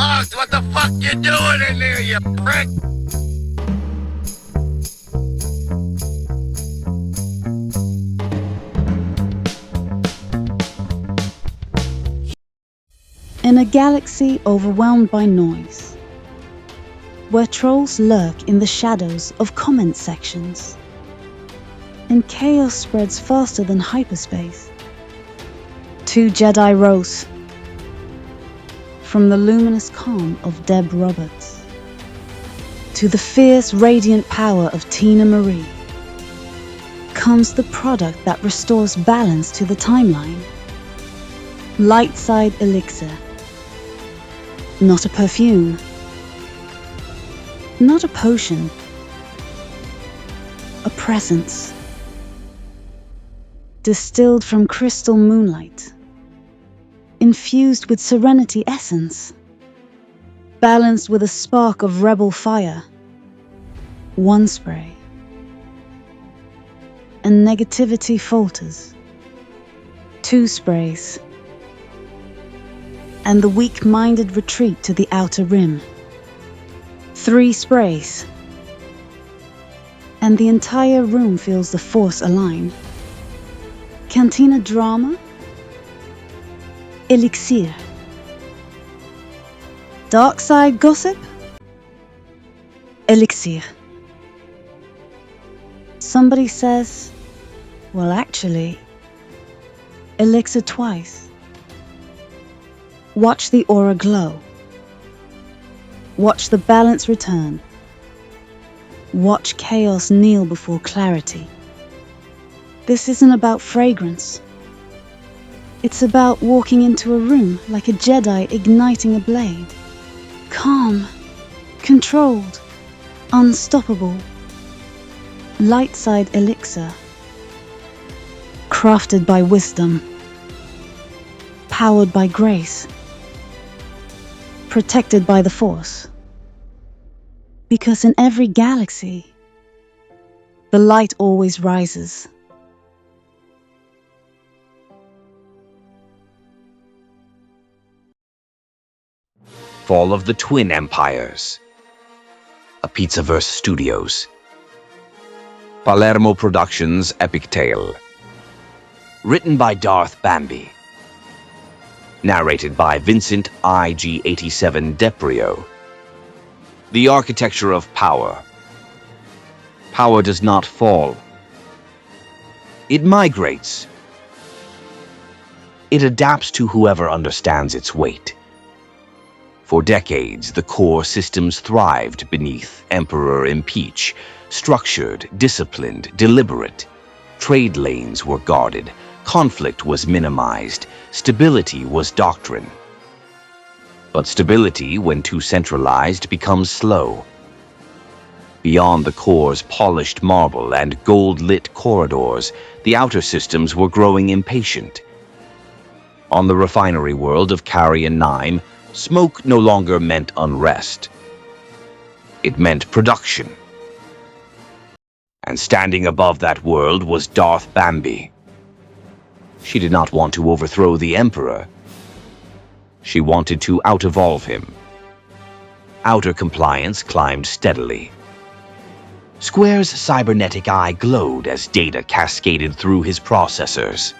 Bugs, what the fuck you doing in there, you prick? In a galaxy overwhelmed by noise, where trolls lurk in the shadows of comment sections, and chaos spreads faster than hyperspace, two Jedi rose from the luminous calm of Deb Roberts to the fierce, radiant power of Tina Marie comes the product that restores balance to the timeline. Light side elixir. Not a perfume. Not a potion. A presence. Distilled from crystal moonlight. Infused with serenity essence. Balanced with a spark of rebel fire. One spray. And negativity falters. Two sprays. And the weak-minded retreat to the outer rim. Three sprays. And the entire room feels the force align. Cantina drama? Elixir. Dark side gossip? Elixir. Somebody says, well, actually, elixir twice. Watch the aura glow. Watch the balance return. Watch chaos kneel before clarity. This isn't about fragrance. It's about walking into a room like a Jedi igniting a blade. Calm, controlled, unstoppable. Light side elixir. Crafted by wisdom. Powered by grace. Protected by the Force. Because in every galaxy, the light always rises. Fall of the Twin Empires. A Pizzaverse Studios. Palermo Productions Epic Tale. Written by Darth Bambi. Narrated by Vincent IG-87 Deprio. The architecture of power. Power does not fall. It migrates. It adapts to whoever understands its weight. For decades, the core systems thrived beneath Emperor Impeach, structured, disciplined, deliberate. Trade lanes were guarded. Conflict was minimized. Stability was doctrine. But stability, when too centralized, becomes slow. Beyond the core's polished marble and gold-lit corridors, the outer systems were growing impatient. On the refinery world of Carrion 9, smoke no longer meant unrest. It meant production. And standing above that world was Darth Bambi. She did not want to overthrow the Emperor. She wanted to out-evolve him. Outer compliance climbed steadily. Square's cybernetic eye glowed as data cascaded through his processors.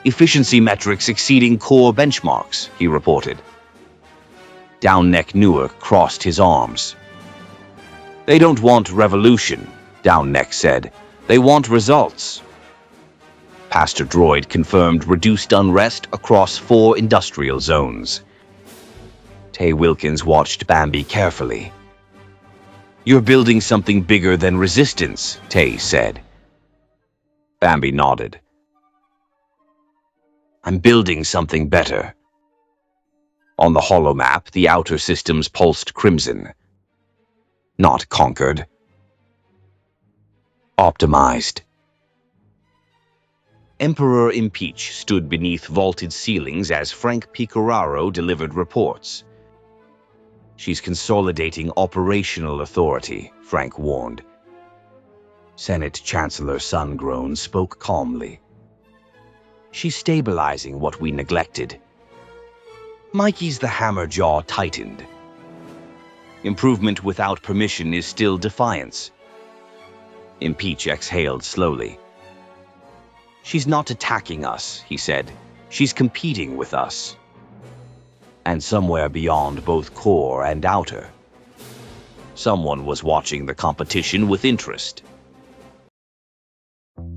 Efficiency metrics exceeding core benchmarks, he reported. Downneck Newark crossed his arms. They don't want revolution, Downneck said. They want results. Pastor Droid confirmed reduced unrest across 4 industrial zones. Tay Wilkins watched Bambi carefully. You're building something bigger than resistance, Tay said. Bambi nodded. I'm building something better. On the holomap, the outer systems pulsed crimson. Not conquered. Optimized. Emperor Impeach stood beneath vaulted ceilings as Frank Picararo delivered reports. She's consolidating operational authority, Frank warned. Senate Chancellor Sungrown spoke calmly. She's stabilizing what we neglected. Mikey's the hammer jaw tightened. Improvement without permission is still defiance. Impeach exhaled slowly. She's not attacking us, he said. She's competing with us. And somewhere beyond both core and outer, someone was watching the competition with interest.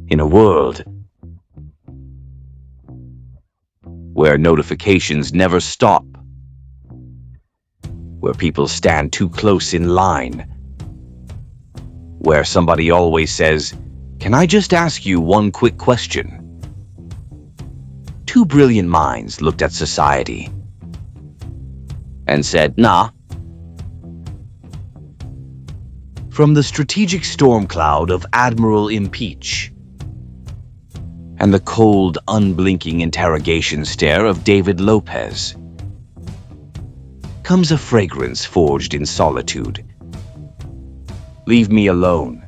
In a world where notifications never stop, where people stand too close in line, where somebody always says, "Can I just ask you one quick question?" Two brilliant minds looked at society and said, "Nah." From the strategic storm cloud of Admiral Impeach and the cold, unblinking interrogation stare of David Lopez comes a fragrance forged in solitude. Leave me alone.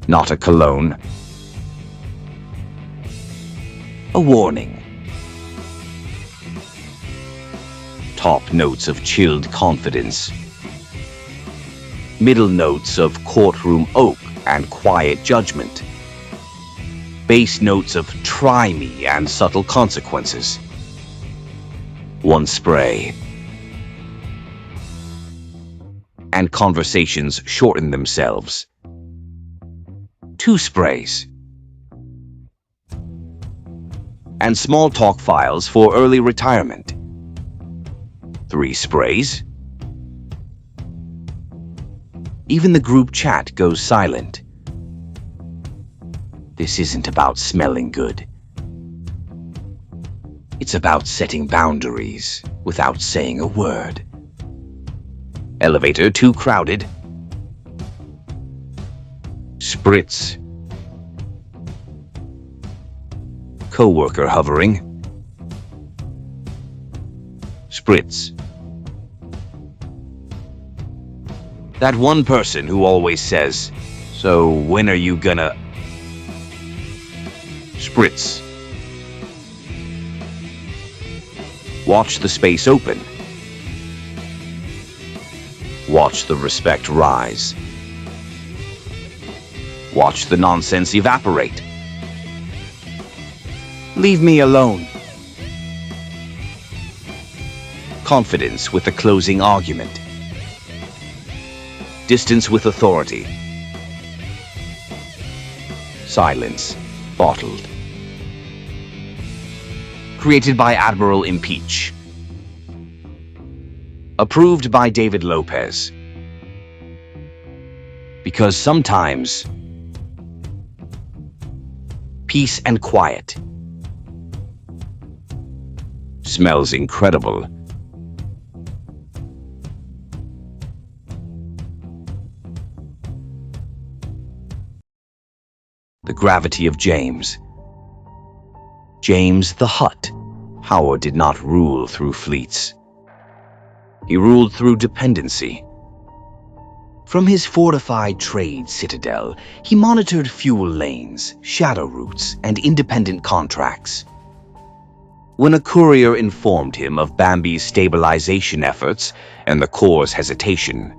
Not a cologne. A warning. Top notes of chilled confidence. Middle notes of courtroom oak and quiet judgment. Bass notes of try me and subtle consequences. One spray, and conversations shorten themselves. Two sprays, and small talk files for early retirement. Three sprays. Even the group chat goes silent. This isn't about smelling good. It's about setting boundaries without saying a word. Elevator too crowded. Spritz. Coworker hovering. Spritz. That one person who always says, "So when are you gonna..." Spritz. Watch the space open. Watch the respect rise. Watch the nonsense evaporate. Leave me alone. Confidence with a closing argument. Distance with authority. Silence, bottled. Created by Admiral Impeach. Approved by David Lopez. Because sometimes peace and quiet smells incredible. The gravity of James. James the Hutt. Howard did not rule through fleets. He ruled through dependency. From his fortified trade citadel, he monitored fuel lanes, shadow routes, and independent contracts. When a courier informed him of Bambi's stabilization efforts and the Corps' hesitation,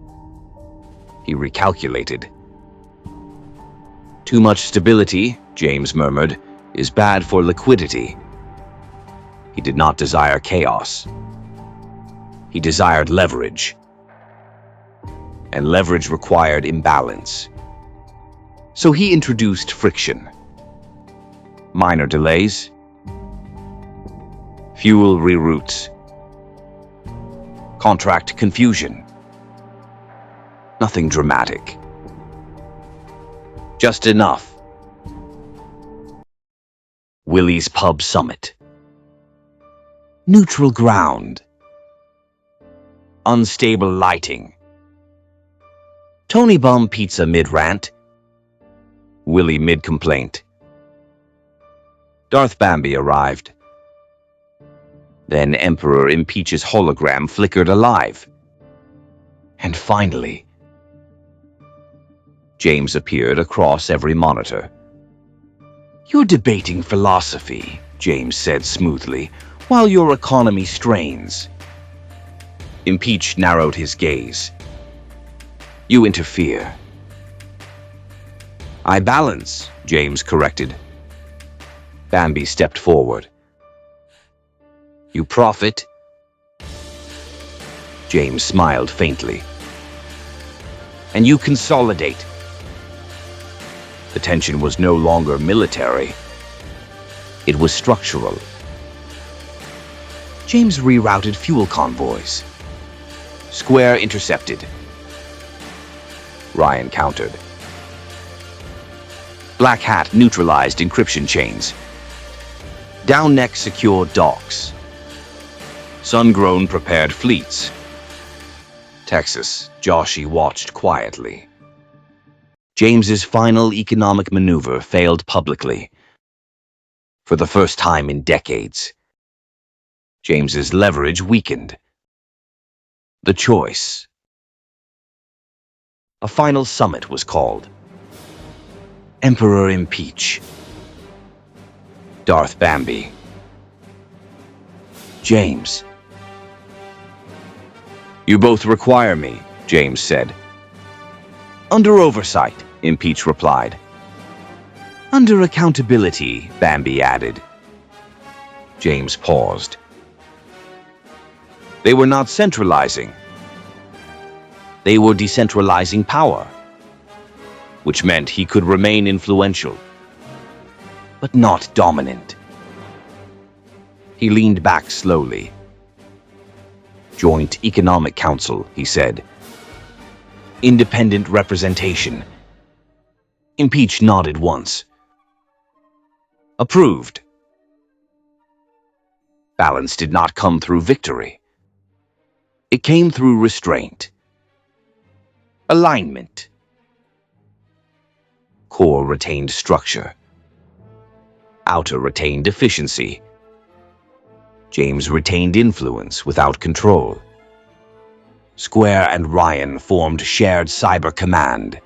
he recalculated. Too much stability, James murmured, is bad for liquidity. He did not desire chaos. He desired leverage. And leverage required imbalance. So he introduced friction. Minor delays. Fuel reroutes. Contract confusion. Nothing dramatic. Just enough. Willie's Pub Summit. Neutral ground. Unstable lighting. Tony Bum Pizza mid-rant. Willie mid-complaint. Darth Bambi arrived. Then Emperor Impeach's hologram flickered alive. And finally, James appeared across every monitor. "You're debating philosophy," James said smoothly, while your economy strains. Impeach narrowed his gaze. You interfere. I balance, James corrected. Bambi stepped forward. You profit? James smiled faintly. And you consolidate. The tension was no longer military. It was structural. James rerouted fuel convoys. Square intercepted. Ryan countered. Black Hat neutralized encryption chains. Downneck secured docks. Sungrown prepared fleets. Texas, Joshi watched quietly. James's final economic maneuver failed publicly. For the first time in decades. James's leverage weakened. The choice. A final summit was called. Emperor Impeach. Darth Bambi. James. You both require me, James said. Under oversight, Impeach replied. Under accountability, Bambi added. James paused. They were not centralizing. They were decentralizing power, which meant he could remain influential, but not dominant. He leaned back slowly. Joint Economic Council, he said. Independent representation. Impeach nodded once. Approved. Balance did not come through victory. It came through restraint. Alignment. Core retained structure. Outer retained efficiency. James retained influence without control. Square and Ryan formed shared cyber command.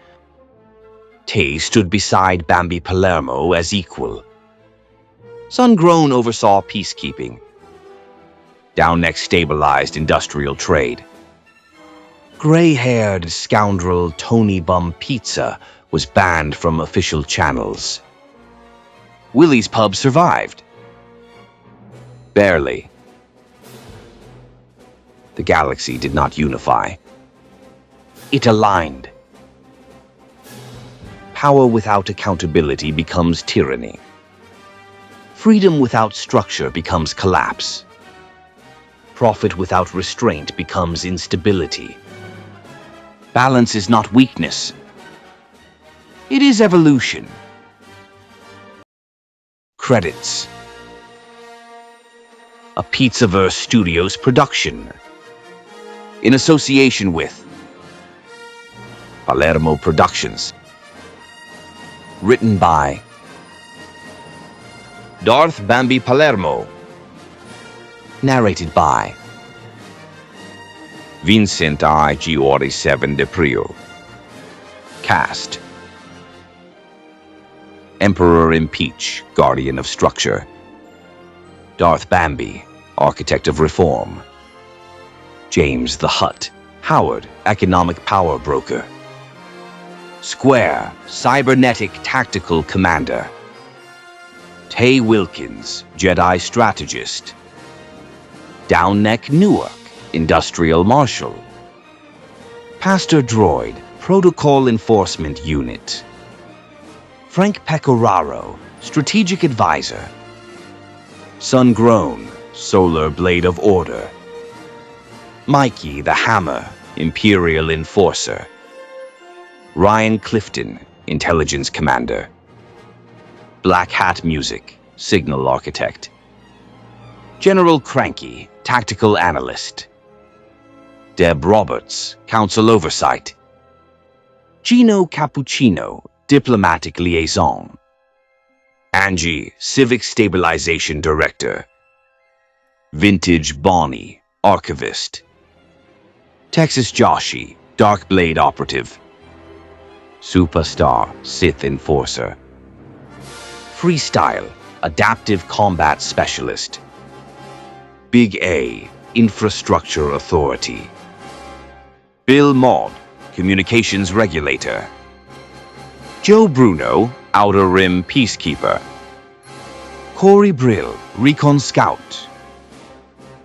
Tay stood beside Bambi Palermo as equal. Sungrown oversaw peacekeeping. Downneck stabilized industrial trade. Gray-haired scoundrel Tony Bum Pizza was banned from official channels. Willie's Pub survived. Barely. The galaxy did not unify. It aligned. Power without accountability becomes tyranny. Freedom without structure becomes collapse. Profit without restraint becomes instability. Balance is not weakness. It is evolution. Credits. A Pizzaverse Studios production. In association with Palermo Productions. Written by Darth Bambi Palermo. Narrated by Vincent I. Giori 7 de Prio. Cast. Emperor Impeach, Guardian of Structure. Darth Bambi, Architect of Reform. James the Hutt, Howard, Economic Power Broker. Square, Cybernetic Tactical Commander. Tay Wilkins, Jedi Strategist. Downneck Newark, Industrial Marshal. Pastor Droid, Protocol Enforcement Unit. Frank Pecoraro, Strategic Advisor. Sungrown, Solar Blade of Order. Mikey the Hammer, Imperial Enforcer. Ryan Clifton, Intelligence Commander. Black Hat Music, Signal Architect. General Cranky, Tactical Analyst. Deb Roberts, Council Oversight. Gino Cappuccino, Diplomatic Liaison. Angie, Civic Stabilization Director. Vintage Bonnie, Archivist. Texas Joshi, Darkblade Operative. Superstar, Sith Enforcer. Freestyle, Adaptive Combat Specialist. Big A, Infrastructure Authority. Bill Maud, Communications Regulator. Joe Bruno, Outer Rim Peacekeeper. Corey Brill, Recon Scout.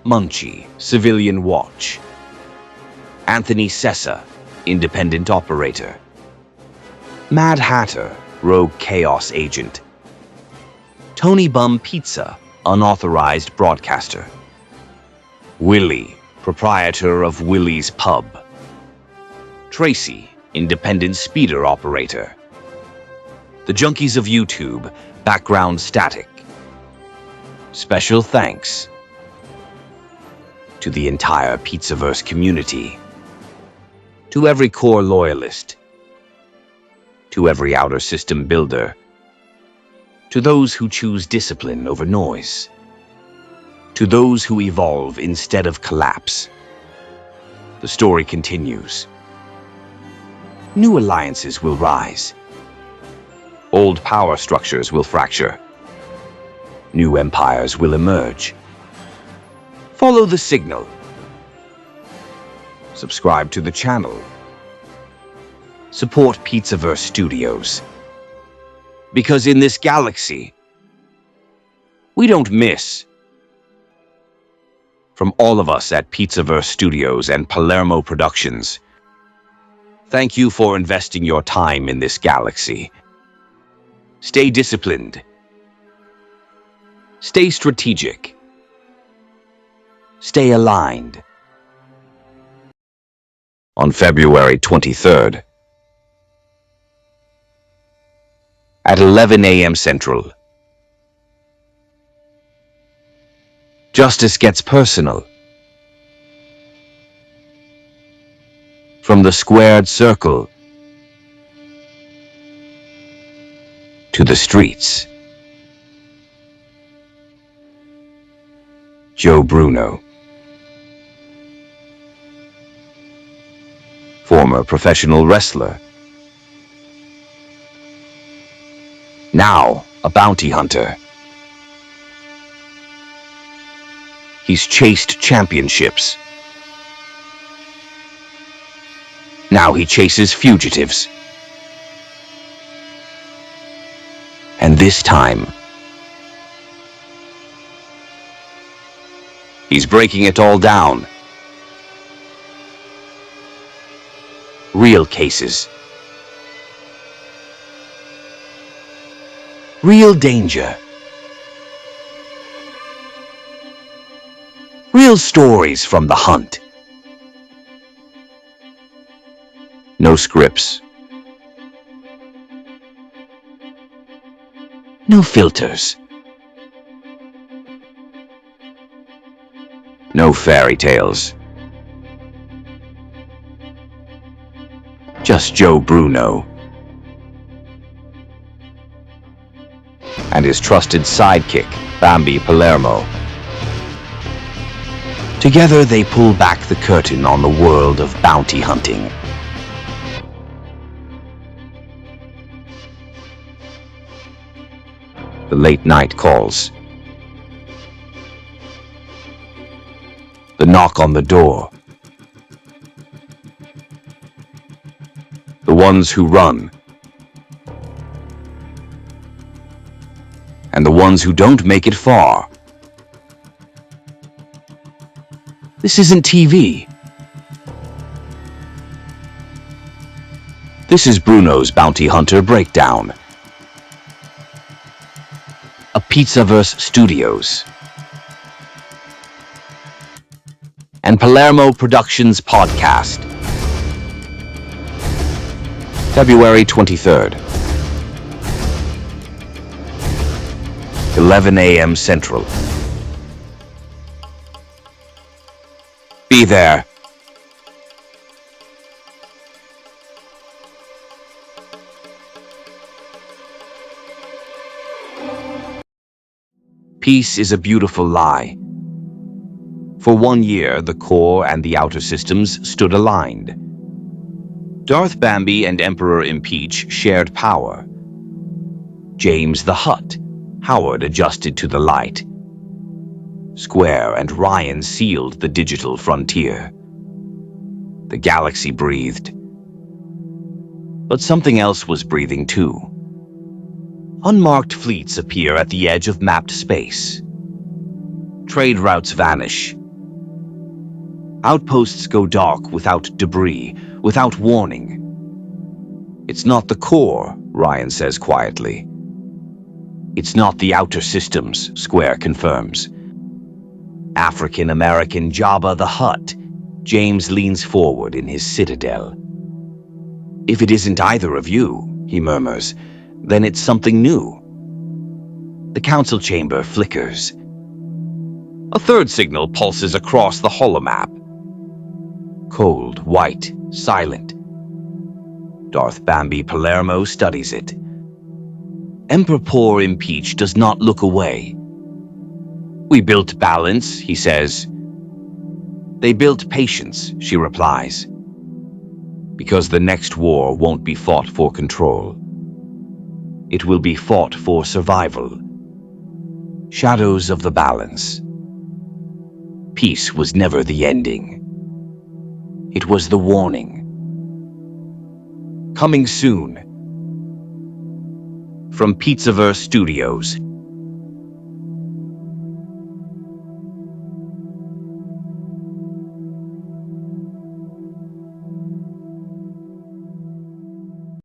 Munchie, Civilian Watch. Anthony Sessa, Independent Operator. Mad Hatter, Rogue Chaos Agent. Tony Bum Pizza, Unauthorized Broadcaster. Willie, Proprietor of Willie's Pub. Tracy, Independent Speeder Operator. The Junkies of YouTube, Background Static. Special thanks to the entire Pizzaverse community, to every core loyalist, to every outer system builder, to those who choose discipline over noise, to those who evolve instead of collapse. The story continues. New alliances will rise. Old power structures will fracture. New empires will emerge. Follow the signal. Subscribe to the channel. Support Pizzaverse Studios. Because in this galaxy, we don't miss. From all of us at Pizzaverse Studios and Palermo Productions, thank you for investing your time in this galaxy. Stay disciplined. Stay strategic. Stay aligned. On February 23rd, at 11 a.m. Central, justice gets personal. From the squared circle to the streets. Joe Bruno, former professional wrestler, now a bounty hunter. He's chased championships. Now he chases fugitives. And this time, he's breaking it all down. Real cases. Real danger. Real stories from the hunt. No scripts. No filters. No fairy tales. Just Joe Bruno and his trusted sidekick, Bambi Palermo. Together they pull back the curtain on the world of bounty hunting. The late night calls. The knock on the door. The ones who run. And the ones who don't make it far. This isn't TV. This is Bruno's Bounty Hunter Breakdown. A Pizzaverse Studios and Palermo Productions podcast. February 23rd, 11 a.m. Central. Be there. Peace is a beautiful lie. For 1 year, the core and the outer systems stood aligned. Darth Bambi and Emperor Impeach shared power. James the Hutt, Howard adjusted to the light. Square and Ryan sealed the digital frontier. The galaxy breathed. But something else was breathing too. Unmarked fleets appear at the edge of mapped space. Trade routes vanish. Outposts go dark without debris, without warning. It's not the core, Ryan says quietly. It's not the outer systems, Square confirms. African-American Jabba the Hutt. James leans forward in his citadel. If it isn't either of you, he murmurs, then it's something new. The council chamber flickers. A third signal pulses across the holomap. Cold, white, silent. Darth Bambi Palermo studies it. Emperor Poor Impeach does not look away. We built balance, he says. They built patience, she replies. Because the next war won't be fought for control. It will be fought for survival. Shadows of the balance. Peace was never the ending. It was the warning. Coming soon. From Pizzaverse Studios.